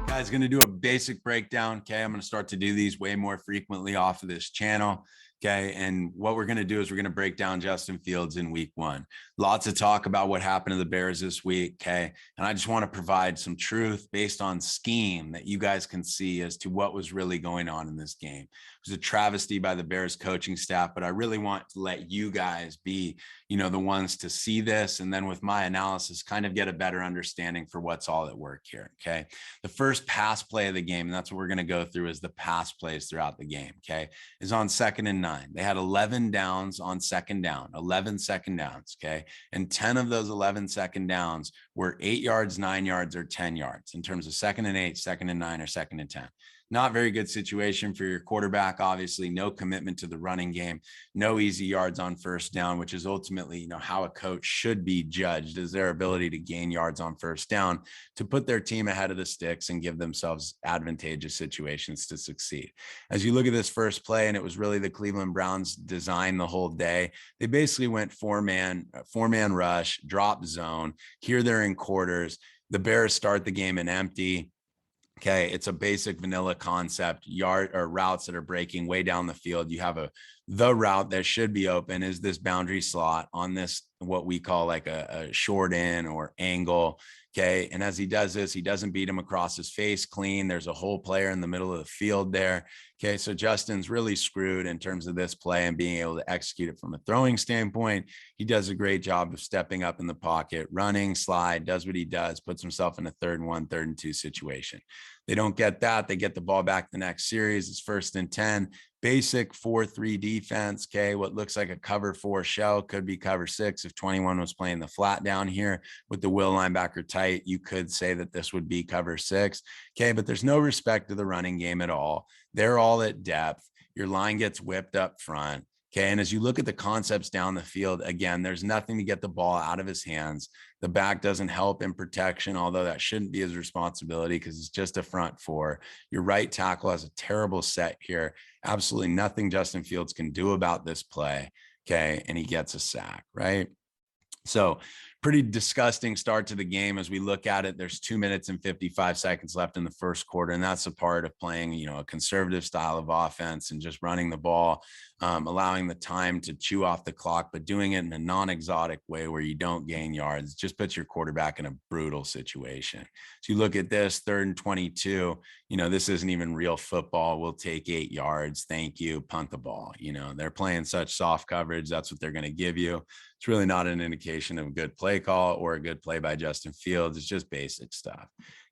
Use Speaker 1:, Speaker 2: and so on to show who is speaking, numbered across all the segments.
Speaker 1: Guys, going to do a basic breakdown. Okay, I'm going to start to do these way more frequently off of this channel. Okay, and what we're going to do is we're going to break down Justin Fields in week 1. Lots of talk about what happened to the Bears this week. Okay, and I just want to provide some truth based on scheme that you guys can see as to what was really going on in this game. It was a travesty by the Bears coaching staff, but I really want to let you guys be, the ones to see this, and then with my analysis, kind of get a better understanding for what's all at work here. Okay, the first pass play of the game, and that's what we're going to go through, is the pass plays throughout the game. Okay, is on 2nd and 9. They had 11 downs on 2nd down, 11 second downs. Okay, and 10 of those 11 second downs were 8 yards, 9 yards, or 10 yards in terms of 2nd and 8, 2nd and 9, or 2nd and 10. Not very good situation for your quarterback. Obviously, no commitment to the running game, no easy yards on 1st down, which is ultimately, how a coach should be judged, is their ability to gain yards on 1st down to put their team ahead of the sticks and give themselves advantageous situations to succeed. As you look at this first play, and it was really the Cleveland Browns design the whole day, they basically went four-man rush, drop zone. Here they're in quarters. The Bears start the game in empty. Okay, it's a basic vanilla concept, yard or routes that are breaking way down the field. You have the route that should be open is this boundary slot on this, what we call like a short in or angle. Okay, and as he does this, he doesn't beat him across his face clean. There's a whole player in the middle of the field there. Okay, so Justin's really screwed in terms of this play and being able to execute it from a throwing standpoint. He does a great job of stepping up in the pocket, running, slide, does what he does, puts himself in a 3rd and 1, 3rd and 2 situation. They don't get that. They get the ball back the next series. It's 1st and 10. Basic 4-3 defense. Okay, what looks like a cover 4 shell could be cover 6. If 21 was playing the flat down here with the will linebacker tight, you could say that this would be cover 6. Okay, but there's no respect to the running game at all. They're all at depth. Your line gets whipped up front. Okay, and as you look at the concepts down the field, again, there's nothing to get the ball out of his hands. The back doesn't help in protection, although that shouldn't be his responsibility because it's just a front 4. Your right tackle has a terrible set here. Absolutely nothing Justin Fields can do about this play. Okay, and he gets a sack, right? So pretty disgusting start to the game. As we look at it, there's 2 minutes and 55 seconds left in the first quarter. And that's a part of playing, a conservative style of offense and just running the ball, allowing the time to chew off the clock, but doing it in a non-exotic way where you don't gain yards, just puts your quarterback in a brutal situation. So you look at this 3rd and 22, this isn't even real football. We'll take 8 yards. Thank you. Punt the ball. They're playing such soft coverage. That's what they're going to give you. It's really not an indication of a good play call or a good play by Justin Fields. It's just basic stuff.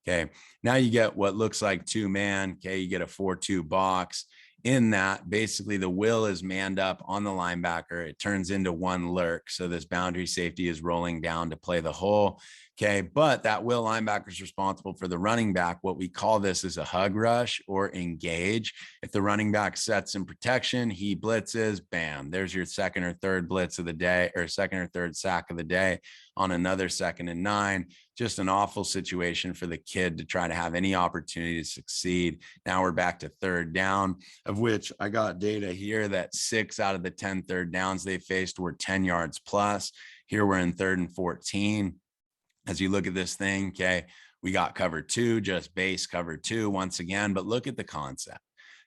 Speaker 1: Okay. Now you get what looks like 2-man. Okay. You get a 4-2 box. In that, basically the will is manned up on the linebacker. It turns into 1 lurk. So this boundary safety is rolling down to play the hole. Okay, but that will linebacker is responsible for the running back. What we call this is a hug rush or engage. If the running back sets in protection, he blitzes, bam, there's your 2nd or 3rd blitz of the day, or 2nd or 3rd sack of the day on another 2nd and 9. Just an awful situation for the kid to try to have any opportunity to succeed. Now we're back to 3rd down, of which I got data here that 6 out of the 10 3rd downs they faced were 10 yards plus. Here we're in 3rd and 14. As you look at this thing, okay, we got cover 2, just base cover 2 once again, but look at the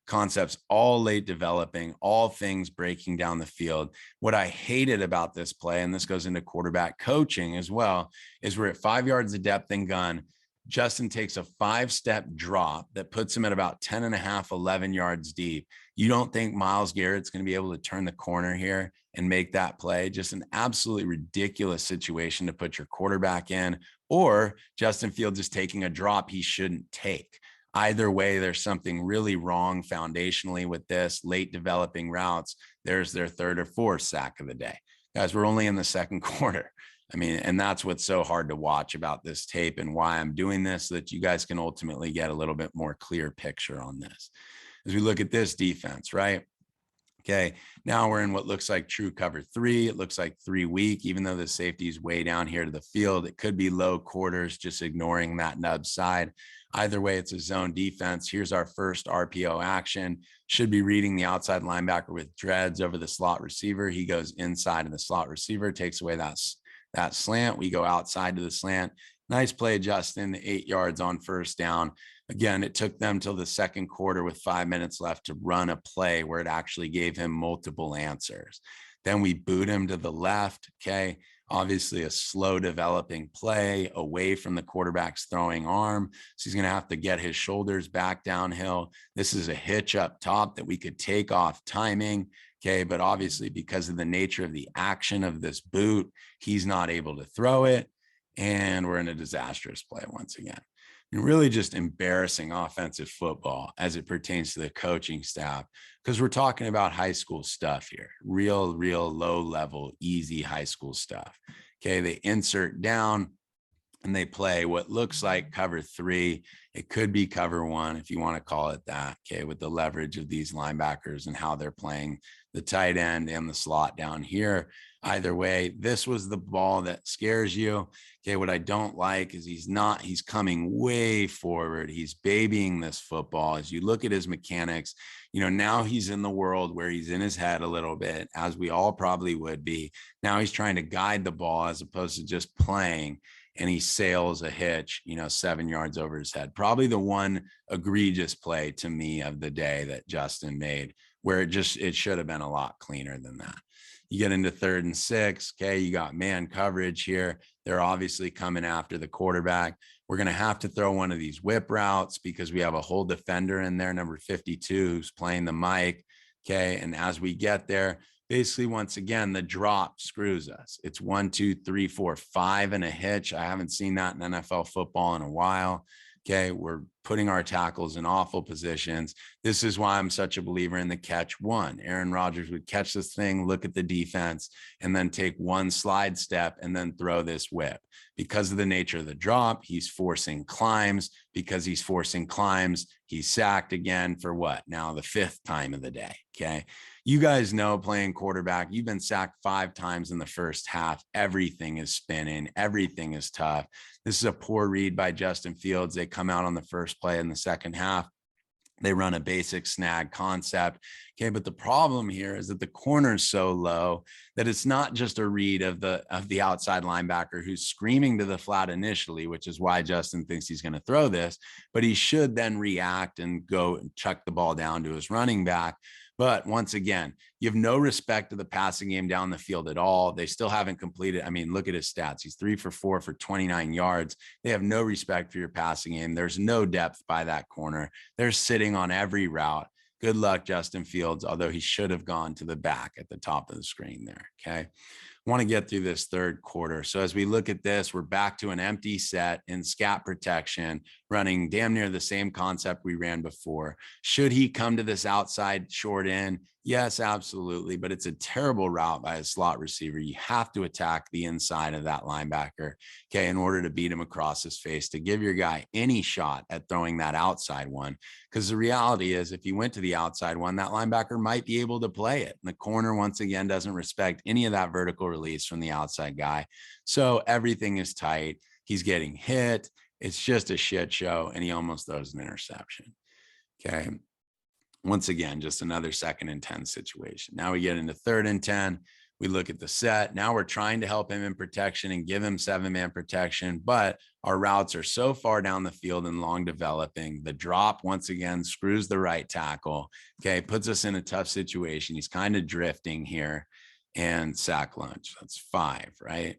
Speaker 1: concepts all late developing, all things breaking down the field. What I hated about this play, and this goes into quarterback coaching as well, is we're at 5 yards of depth and gun. Justin takes a 5-step drop that puts him at about 10 and a half, 11 yards deep. You don't think Myles Garrett's going to be able to turn the corner here and make that play? Just an absolutely ridiculous situation to put your quarterback in, or Justin Fields is taking a drop he shouldn't take. Either way, there's something really wrong foundationally with this. Late developing routes, there's their 3rd or 4th sack of the day. Guys, we're only in the 2nd quarter. I mean, and that's what's so hard to watch about this tape and why I'm doing this, so that you guys can ultimately get a little bit more clear picture on this. As we look at this defense, right? Okay, now we're in what looks like true cover 3. It looks like 3 weak, even though the safety is way down here to the field. It could be low quarters, just ignoring that nub side. Either way, it's a zone defense. Here's our first RPO action. Should be reading the outside linebacker with dreads over the slot receiver. He goes inside of the slot receiver, takes away that slant. We go outside to the slant. Nice play, Justin, 8 yards on first down. Again, it took them till the second quarter with 5 minutes left to run a play where it actually gave him multiple answers. Then we boot him to the left. Okay. Obviously a slow developing play away from the quarterback's throwing arm. So he's going to have to get his shoulders back downhill. This is a hitch up top that we could take off timing. Okay. But obviously because of the nature of the action of this boot, he's not able to throw it. And we're in a disastrous play once again. And really just embarrassing offensive football as it pertains to the coaching staff, because we're talking about high school stuff here, real low level, easy high school stuff. Okay. They insert down and they play what looks like cover 3. It could be cover 1 if you want to call it that. Okay. With the leverage of these linebackers and how they're playing the tight end and the slot down here. Either way, this was the ball that scares you. Okay, what I don't like is he's coming way forward. He's babying this football. As you look at his mechanics, now he's in the world where he's in his head a little bit, as we all probably would be. Now he's trying to guide the ball as opposed to just playing, and he sails a hitch, 7 yards over his head. Probably the one egregious play to me of the day that Justin made, where it should have been a lot cleaner than that. You get into 3rd and 6. Okay. You got man coverage here. They're obviously coming after the quarterback. We're going to have to throw one of these whip routes because we have a whole defender in there, number 52, who's playing the mic. Okay. And as we get there, basically, once again, the drop screws us. It's 1, 2, 3, 4, 5 and a hitch. I haven't seen that in NFL football in a while. Okay, we're putting our tackles in awful positions. This is why I'm such a believer in the catch one. Aaron Rodgers would catch this thing, look at the defense, and then take one slide step and then throw this whip. Because of the nature of the drop, he's forcing climbs. Because he's forcing climbs, he's sacked again for what? Now the 5th time of the day. Okay. You guys know, playing quarterback, you've been sacked 5 times in the first half. Everything is spinning. Everything is tough. This is a poor read by Justin Fields. They come out on the first play in the second half. They run a basic snag concept. Okay. But the problem here is that the corner is so low that it's not just a read of the outside linebacker who's screaming to the flat initially, which is why Justin thinks he's going to throw this, but he should then react and go and chuck the ball down to his running back. But once again, you have no respect to the passing game down the field at all. They still haven't completed. I mean, look at his stats. He's 3 for 4 for 29 yards. They have no respect for your passing game. There's no depth by that corner. They're sitting on every route. Good luck, Justin Fields, although he should have gone to the back at the top of the screen there. Okay. Want to get through this third quarter. So as we look at this, we're back to an empty set in scat protection, running damn near the same concept we ran before. Should he come to this outside short end? Yes, absolutely. But it's a terrible route by a slot receiver. You have to attack the inside of that linebacker, okay, in order to beat him across his face, to give your guy any shot at throwing that outside one. Because the reality is, if you went to the outside one, that linebacker might be able to play it. And the corner, once again, doesn't respect any of that vertical release from the outside guy. So everything is tight. He's getting hit. It's just a shit show. And he almost throws an interception. Okay. Once again, just another 2nd and 10 situation. Now we get into 3rd and 10. We look at the set. Now we're trying to help him in protection and give him 7-man protection, but our routes are so far down the field and long developing. The drop, once again, screws the right tackle. Okay. Puts us in a tough situation. He's kind of drifting here, and sack lunch. That's 5, right?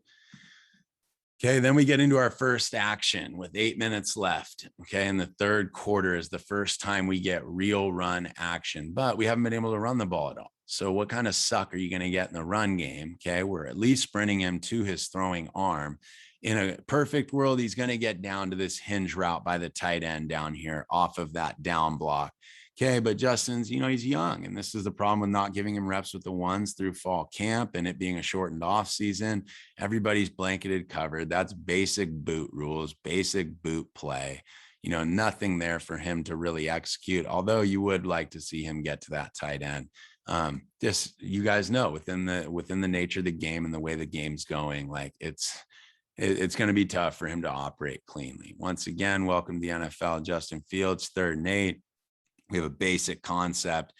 Speaker 1: Okay, then we get into our first action with 8 minutes left. Okay, and the third quarter is the first time we get real run action, but we haven't been able to run the ball at all. So what kind of suck are you going to get in the run game? Okay, we're at least sprinting him to his throwing arm. In a perfect world, he's going to get down to this hinge route by the tight end down here off of that down block. Okay, but Justin's, he's young, and this is the problem with not giving him reps with the ones through fall camp and it being a shortened off season. Everybody's blanketed covered. That's basic boot rules, basic boot play. Nothing there for him to really execute, although you would like to see him get to that tight end Just, you guys know, within the nature of the game and the way the game's going, like it's going to be tough for him to operate cleanly. Once again, welcome to the NFL. Justin Fields, 3rd and 8. We have a basic concept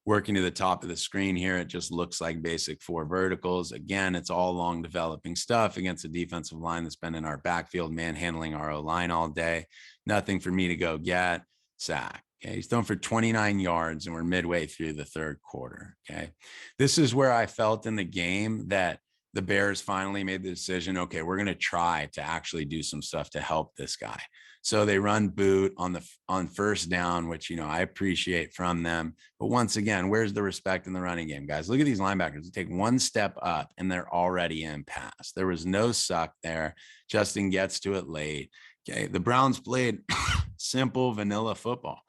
Speaker 1: working to the top of the screen here. It just looks like basic 4 verticals. Again, it's all long developing stuff against a defensive line that's been in our backfield, manhandling our O-line all day. Nothing for me to go get. Sack. Okay, he's thrown for 29 yards and we're midway through the 3rd quarter. Okay, this is where I felt in the game that the Bears finally made the decision, okay, we're going to try to actually do some stuff to help this guy. So they run boot on 1st down, which, I appreciate from them. But once again, where's the respect in the running game, guys? Look at these linebackers. They take 1 step up and they're already in pass. There was no suck there. Justin gets to it late. Okay, the Browns played simple vanilla football.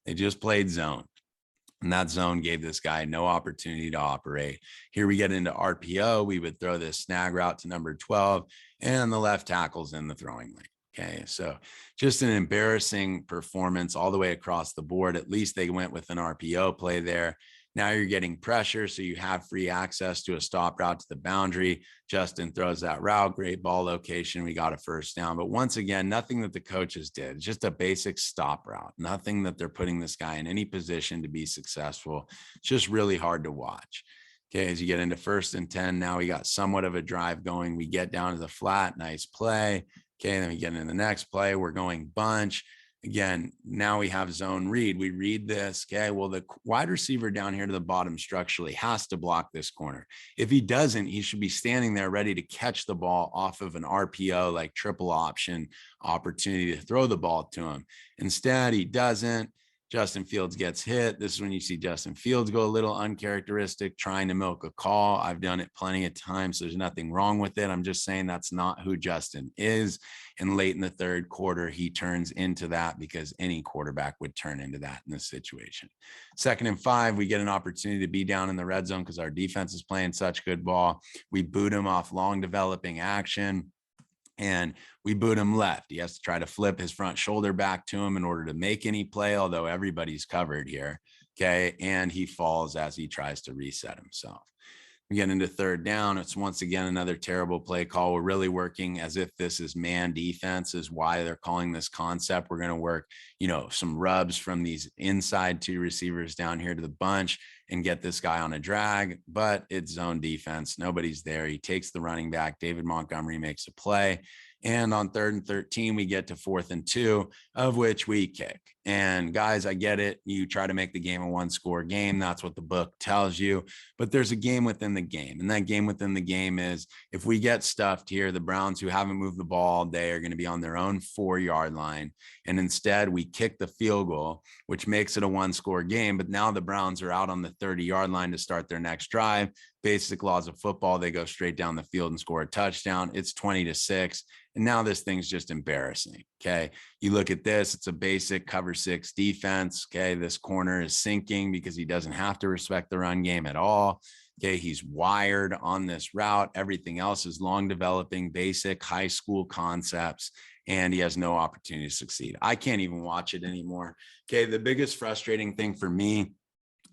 Speaker 1: They just played zone. And that zone gave this guy no opportunity to operate. Here we get into RPO. We would throw this snag route to number 12 and the left tackle's in the throwing lane. Okay, so just an embarrassing performance all the way across the board. At least they went with an RPO play there. Now you're getting pressure, so you have free access to a stop route to the boundary. Justin throws that route, great ball location. We got a 1st down. But once again, nothing that the coaches did, just a basic stop route, nothing that they're putting this guy in any position to be successful. It's just really hard to watch. Okay, as you get into 1st and 10, now we got somewhat of a drive going. We get down to the flat, nice play. Okay, then we get into the next play. We're going bunch. Again, now we have zone read. We read this. Okay, well, the wide receiver down here to the bottom structurally has to block this corner. If he doesn't, he should be standing there ready to catch the ball off of an RPO, like triple option opportunity to throw the ball to him. Instead, he doesn't. Justin Fields gets hit. This is when you see Justin Fields go a little uncharacteristic, trying to milk a call. I've done it plenty of times. So there's nothing wrong with it. I'm just saying that's not who Justin is. And late in the 3rd quarter, he turns into that, because any quarterback would turn into that in this situation. 2nd and 5, we get an opportunity to be down in the red zone because our defense is playing such good ball. We boot him off long developing action. And we boot him left. He has to try to flip his front shoulder back to him in order to make any play, although everybody's covered here. Okay. And he falls as he tries to reset himself. We get into 3rd down. It's once again another terrible play call. We're really working as if this is man defense, is why they're calling this concept. We're going to work, some rubs from these inside 2 receivers down here to the bunch and get this guy on a drag, but it's zone defense. Nobody's there. He takes the running back. David Montgomery makes a play. And on 3rd and 13, we get to 4th and 2, of which we kick. And guys, I get it. You try to make the game a 1-score game. That's what the book tells you. But there's a game within the game. And that game within the game is, if we get stuffed here, the Browns, who haven't moved the ball all day, are going to be on their own 4-yard line. And instead, we kick the field goal, which makes it a 1-score game. But now the Browns are out on the 30-yard line to start their next drive. Basic laws of football, they go straight down the field and score a touchdown. It's 20-6. And now this thing's just embarrassing. Okay. You look at this, it's a basic cover 6 defense. Okay. This corner is sinking because he doesn't have to respect the run game at all. Okay. He's wired on this route. Everything else is long developing, basic high school concepts, and he has no opportunity to succeed. I can't even watch it anymore. Okay. The biggest frustrating thing for me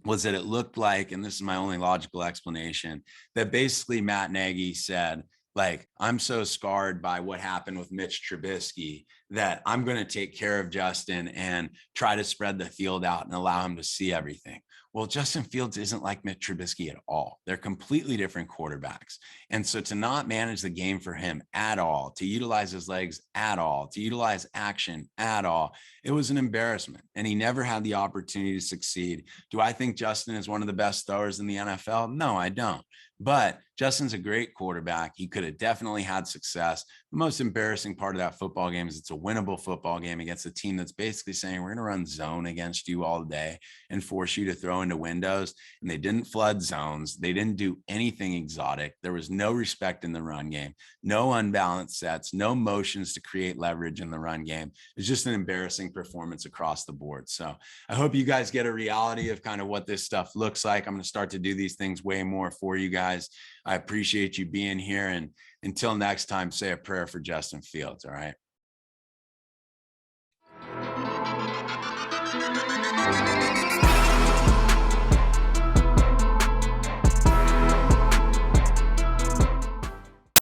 Speaker 1: was that it looked like, and this is my only logical explanation, that basically Matt Nagy said, like, I'm so scarred by what happened with Mitch Trubisky that I'm going to take care of Justin and try to spread the field out and allow him to see everything. Well, Justin Fields isn't like Mitch Trubisky at all. They're completely different quarterbacks. And so to not manage the game for him at all, to utilize his legs at all, to utilize action at all, it was an embarrassment. And he never had the opportunity to succeed. Do I think Justin is one of the best throwers in the NFL? No, I don't. But Justin's a great quarterback. He could have definitely had success. The most embarrassing part of that football game is it's a winnable football game against a team that's basically saying, we're going to run zone against you all day and force you to throw into windows. And they didn't flood zones. They didn't do anything exotic. There was no respect in the run game, no unbalanced sets, no motions to create leverage in the run game. It's just an embarrassing performance across the board. So I hope you guys get a reality of kind of what this stuff looks like. I'm going to start to do these things way more for you guys. I appreciate you being here. And until next time, say a prayer for Justin Fields. All right.